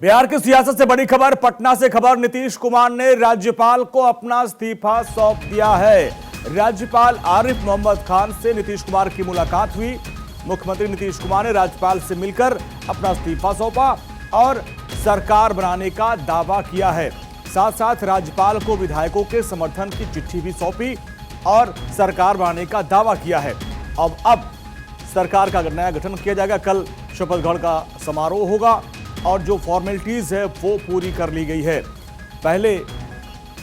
बिहार की सियासत से बड़ी खबर, पटना से खबर। नीतीश कुमार ने राज्यपाल को अपना इस्तीफा सौंप दिया है। राज्यपाल आरिफ मोहम्मद खान से नीतीश कुमार की मुलाकात हुई। मुख्यमंत्री नीतीश कुमार ने राज्यपाल से मिलकर अपना इस्तीफा सौंपा और सरकार बनाने का दावा किया है। साथ साथ राज्यपाल को विधायकों के समर्थन की चिट्ठी भी सौंपी और सरकार बनाने का दावा किया है। अब सरकार का नया गठन किया जाएगा। कल शपथ ग्रहण का समारोह होगा और जो फॉर्मेलिटीज है वो पूरी कर ली गई है। पहले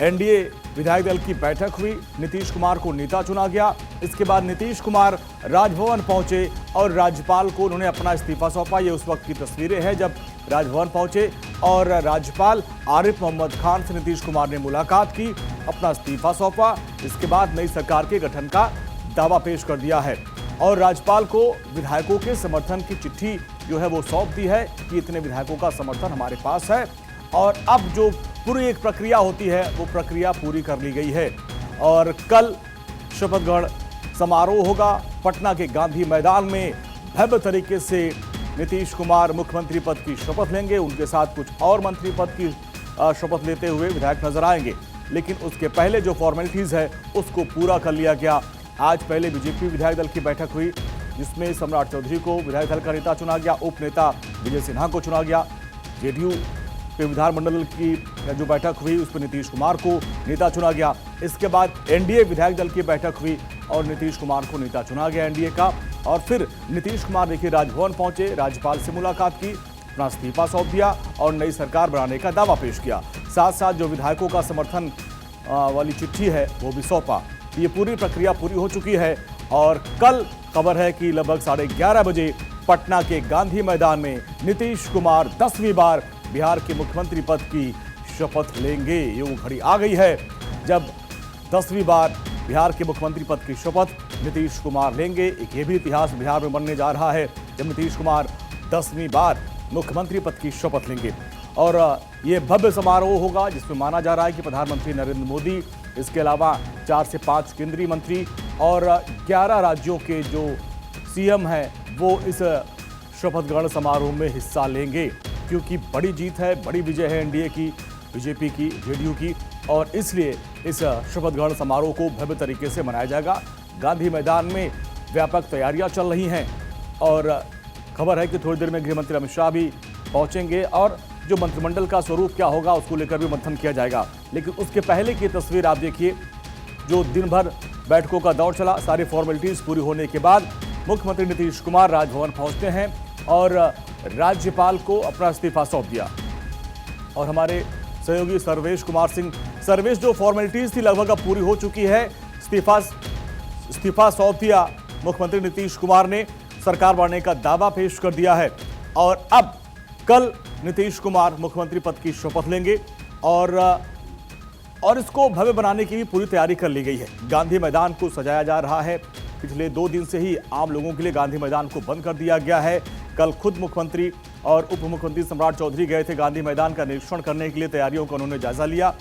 एनडीए विधायक दल की बैठक हुई, नीतीश कुमार को नेता चुना गया। इसके बाद नीतीश कुमार राजभवन पहुंचे और राज्यपाल को उन्होंने अपना इस्तीफा सौंपा। ये उस वक्त की तस्वीरें हैं जब राजभवन पहुंचे और राज्यपाल आरिफ मोहम्मद खान से नीतीश कुमार ने मुलाकात की, अपना इस्तीफा सौंपा। इसके बाद नई सरकार के गठन का दावा पेश कर दिया है और राज्यपाल को विधायकों के समर्थन की चिट्ठी जो है वो सौंप दी है कि इतने विधायकों का समर्थन हमारे पास है और अब जो पूरी एक प्रक्रिया होती है वो प्रक्रिया पूरी कर ली गई है। और कल शपथ ग्रहण समारोह होगा पटना के गांधी मैदान में। भव्य तरीके से नीतीश कुमार मुख्यमंत्री पद की शपथ लेंगे। उनके साथ कुछ और मंत्री पद की शपथ लेते हुए विधायक नजर आएंगे, लेकिन उसके पहले जो फॉर्मेलिटीज है उसको पूरा कर लिया गया। आज पहले बीजेपी विधायक दल की बैठक हुई जिसमें सम्राट चौधरी को विधायक दल का नेता चुना गया, उप नेता विजय सिन्हा को चुना गया। जेडीयू के विधानमंडल की जो बैठक हुई उस पर नीतीश कुमार को नेता चुना गया। इसके बाद एनडीए विधायक दल की बैठक हुई और नीतीश कुमार को नेता चुना गया एनडीए का। और फिर नीतीश कुमार देखिए राजभवन पहुंचे, राज्यपाल से मुलाकात की, अपना इस्तीफा सौंप दिया और नई सरकार बनाने का दावा पेश किया। साथ साथ जो विधायकों का समर्थन वाली चिट्ठी है वो भी सौंपा। ये पूरी प्रक्रिया पूरी हो चुकी है और कल खबर है कि लगभग 11:30 बजे पटना के गांधी मैदान में नीतीश कुमार 10वीं बार बिहार के मुख्यमंत्री पद की शपथ लेंगे। ये वो घड़ी आ गई है जब 10वीं बार बिहार के मुख्यमंत्री पद की शपथ नीतीश कुमार लेंगे। एक ये भी इतिहास बिहार में बनने जा रहा है जब नीतीश कुमार 10वीं बार मुख्यमंत्री पद की शपथ लेंगे। और ये भव्य समारोह होगा जिसमें माना जा रहा है कि प्रधानमंत्री नरेंद्र मोदी, इसके अलावा 4 से 5 केंद्रीय मंत्री और 11 राज्यों के जो सीएम हैं वो इस शपथ ग्रहण समारोह में हिस्सा लेंगे, क्योंकि बड़ी जीत है, बड़ी विजय है एनडीए की, बीजेपी की, जेडीयू की, और इसलिए इस शपथ ग्रहण समारोह को भव्य तरीके से मनाया जाएगा। गांधी मैदान में व्यापक तैयारियां चल रही हैं और खबर है कि थोड़ी देर में गृहमंत्री अमित शाह भी पहुंचेंगे और जो मंत्रिमंडल का स्वरूप क्या होगा उसको लेकर भी मंथन किया जाएगा। लेकिन उसके पहले की तस्वीर आप देखिए, जो दिन भर बैठकों का दौर चला, सारी फॉर्मेलिटीज पूरी होने के बाद मुख्यमंत्री नीतीश कुमार राजभवन पहुंचते हैं और राज्यपाल को अपना इस्तीफा सौंप दिया। और हमारे सहयोगी सर्वेश, जो फॉर्मेलिटीज थी लगभग अब पूरी हो चुकी है। इस्तीफा सौंप दिया मुख्यमंत्री नीतीश कुमार ने, सरकार बनने का दावा पेश कर दिया है और अब कल नीतीश कुमार मुख्यमंत्री पद की शपथ लेंगे और इसको भव्य बनाने की भी पूरी तैयारी कर ली गई है। गांधी मैदान को सजाया जा रहा है। पिछले 2 दिन से ही आम लोगों के लिए गांधी मैदान को बंद कर दिया गया है। कल खुद मुख्यमंत्री और उप मुख्यमंत्री सम्राट चौधरी गए थे गांधी मैदान का निरीक्षण करने के लिए, तैयारियों का उन्होंने जायजा लिया।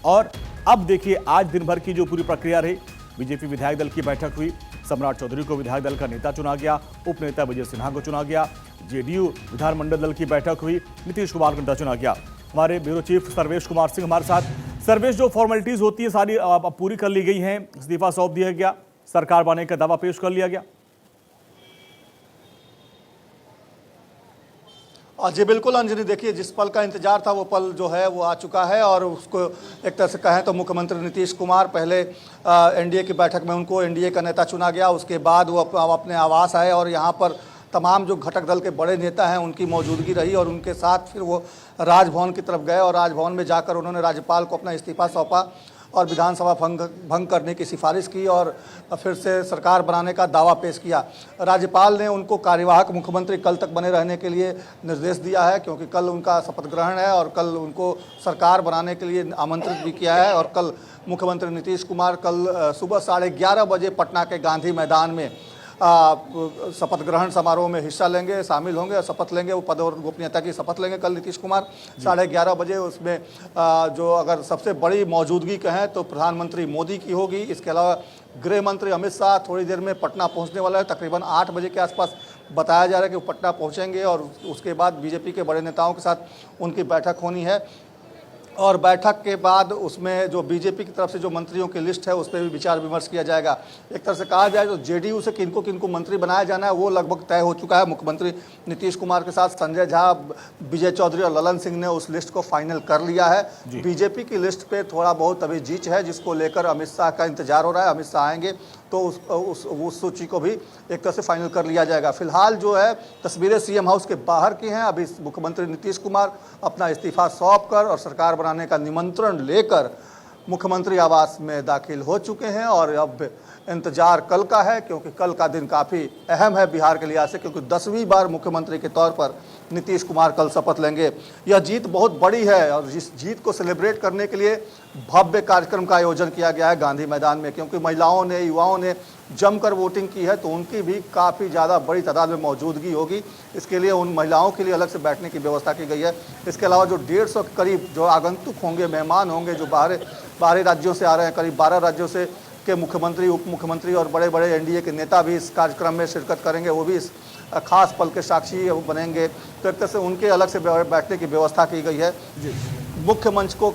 और अब देखिए आज दिन भर की जो पूरी प्रक्रिया रही, बीजेपी विधायक दल की बैठक हुई, सम्राट चौधरी को विधायक दल का नेता चुना गया, उप नेता विजय सिन्हा को चुना गया। जेडीयू विधानमंडल दल की बैठक हुई, नीतीश कुमार को नेता चुना गया। हमारे ब्यूरो चीफ सर्वेश कुमार सिंह हमारे साथ। सर्वेश, जो फॉर्मेलिटीज होती है सारी अब पूरी कर ली गई हैं, इस्तीफा सौंप दिया गया, सरकार बनाने का दावा पेश कर लिया गया। जी बिल्कुल अंजनी, देखिए जिस पल का इंतजार था वो पल जो है वो आ चुका है और उसको एक तरह से कहें तो मुख्यमंत्री नीतीश कुमार पहले एनडीए की बैठक में उनको एनडीए का नेता चुना गया, उसके बाद वो अपने आवास आए और यहाँ पर तमाम जो घटक दल के बड़े नेता हैं उनकी मौजूदगी रही और उनके साथ फिर वो राजभवन की तरफ गए और राजभवन में जाकर उन्होंने राज्यपाल को अपना इस्तीफा सौंपा और विधानसभा भंग करने की सिफारिश की और फिर से सरकार बनाने का दावा पेश किया। राज्यपाल ने उनको कार्यवाहक मुख्यमंत्री कल तक बने रहने के लिए निर्देश दिया है, क्योंकि कल उनका शपथ ग्रहण है और कल उनको सरकार बनाने के लिए आमंत्रित भी किया है। और कल मुख्यमंत्री नीतीश कुमार कल सुबह 11:30 बजे पटना के गांधी मैदान में शपथ ग्रहण समारोह में हिस्सा लेंगे, शामिल होंगे और शपथ लेंगे। वो पद और गोपनीयता की शपथ लेंगे कल नीतीश कुमार 11:30 बजे। उसमें जो अगर सबसे बड़ी मौजूदगी कहें तो प्रधानमंत्री मोदी की होगी। इसके अलावा गृह मंत्री अमित शाह थोड़ी देर में पटना पहुंचने वाला है, तकरीबन 8 बजे के आसपास बताया जा रहा है कि वो पटना पहुंचेंगे और उसके बाद बीजेपी के बड़े नेताओं के साथ उनकी बैठक होनी है और बैठक के बाद उसमें जो बीजेपी की तरफ से जो मंत्रियों की लिस्ट है उस पर भी विचार विमर्श किया जाएगा। एक तरह से कहा जाए तो जेडीयू से किनको किनको मंत्री बनाया जाना है वो लगभग तय हो चुका है। मुख्यमंत्री नीतीश कुमार के साथ संजय झा, विजय चौधरी और ललन सिंह ने उस लिस्ट को फाइनल कर लिया है। बीजेपी की लिस्ट पे थोड़ा बहुत अभी जीच है, जिसको लेकर अमित शाह का इंतजार हो रहा है। अमित शाह आएंगे तो उस सूची को भी एक तरह से फाइनल कर लिया जाएगा। फिलहाल जो है तस्वीरें सीएम हाउस के बाहर की हैं। अभी मुख्यमंत्री नीतीश कुमार अपना इस्तीफा सौंप कर और सरकार बनाने का निमंत्रण लेकर मुख्यमंत्री आवास में दाखिल हो चुके हैं और अब इंतजार कल का है, क्योंकि कल का दिन काफ़ी अहम है बिहार के लिहाज से, क्योंकि 10वीं बार मुख्यमंत्री के तौर पर नीतीश कुमार कल शपथ लेंगे। यह जीत बहुत बड़ी है और इस जीत को सेलिब्रेट करने के लिए भव्य कार्यक्रम का आयोजन किया गया है गांधी मैदान में, क्योंकि महिलाओं ने, युवाओं ने जमकर वोटिंग की है तो उनकी भी काफ़ी ज़्यादा बड़ी तादाद में मौजूदगी होगी। इसके लिए उन महिलाओं के लिए अलग से बैठने की व्यवस्था की गई है। इसके अलावा जो 150 के करीब जो आगंतुक होंगे, मेहमान होंगे, जो बाहरी राज्यों से आ रहे हैं, करीब 12 राज्यों से के मुख्यमंत्री, उप मुख्यमंत्री और बड़े बड़े एनडीए के नेता भी इस कार्यक्रम में शिरकत करेंगे। वो भी इस खास पल के साक्षी बनेंगे। तो एक तरह से उनके अलग से बैठने की व्यवस्था की गई है। मुख्य मंच को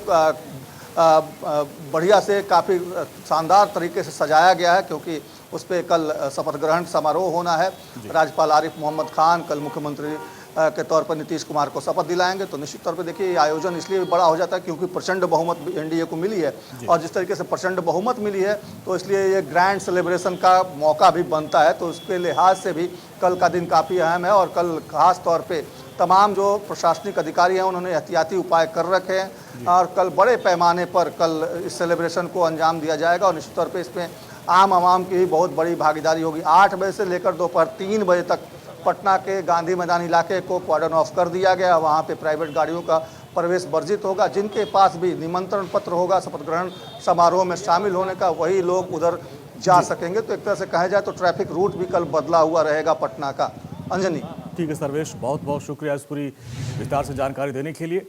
बढ़िया से काफ़ी शानदार तरीके से सजाया गया है, क्योंकि उस पर कल शपथ ग्रहण समारोह होना है। राज्यपाल आरिफ मोहम्मद खान कल मुख्यमंत्री के तौर पर नीतीश कुमार को शपथ दिलाएंगे। तो निश्चित तौर पे देखिए ये आयोजन इसलिए बड़ा हो जाता है क्योंकि प्रचंड बहुमत एनडीए को मिली है और जिस तरीके से प्रचंड बहुमत मिली है तो इसलिए ये ग्रैंड सेलिब्रेशन का मौका भी बनता है। तो उसके लिहाज से भी कल का दिन काफ़ी अहम है और कल खास तौर पे तमाम जो प्रशासनिक अधिकारी हैं उन्होंने एहतियाती उपाय कर रखे हैं और कल बड़े पैमाने पर कल इस सेलिब्रेशन को अंजाम दिया जाएगा और निश्चित तौर पर इसमें आम आवाम की भी बहुत बड़ी भागीदारी होगी। 8 बजे से लेकर दोपहर 3 बजे तक पटना के गांधी मैदान इलाके को कॉर्डन ऑफ कर दिया गया। वहाँ पे प्राइवेट गाड़ियों का प्रवेश वर्जित होगा। जिनके पास भी निमंत्रण पत्र होगा शपथ ग्रहण समारोह में शामिल होने का, वही लोग उधर जा सकेंगे। तो एक तरह से कहा जाए तो ट्रैफिक रूट भी कल बदला हुआ रहेगा पटना का। अंजनी। ठीक है सर्वेश, बहुत बहुत शुक्रिया इस पूरी विस्तार से जानकारी देने के लिए।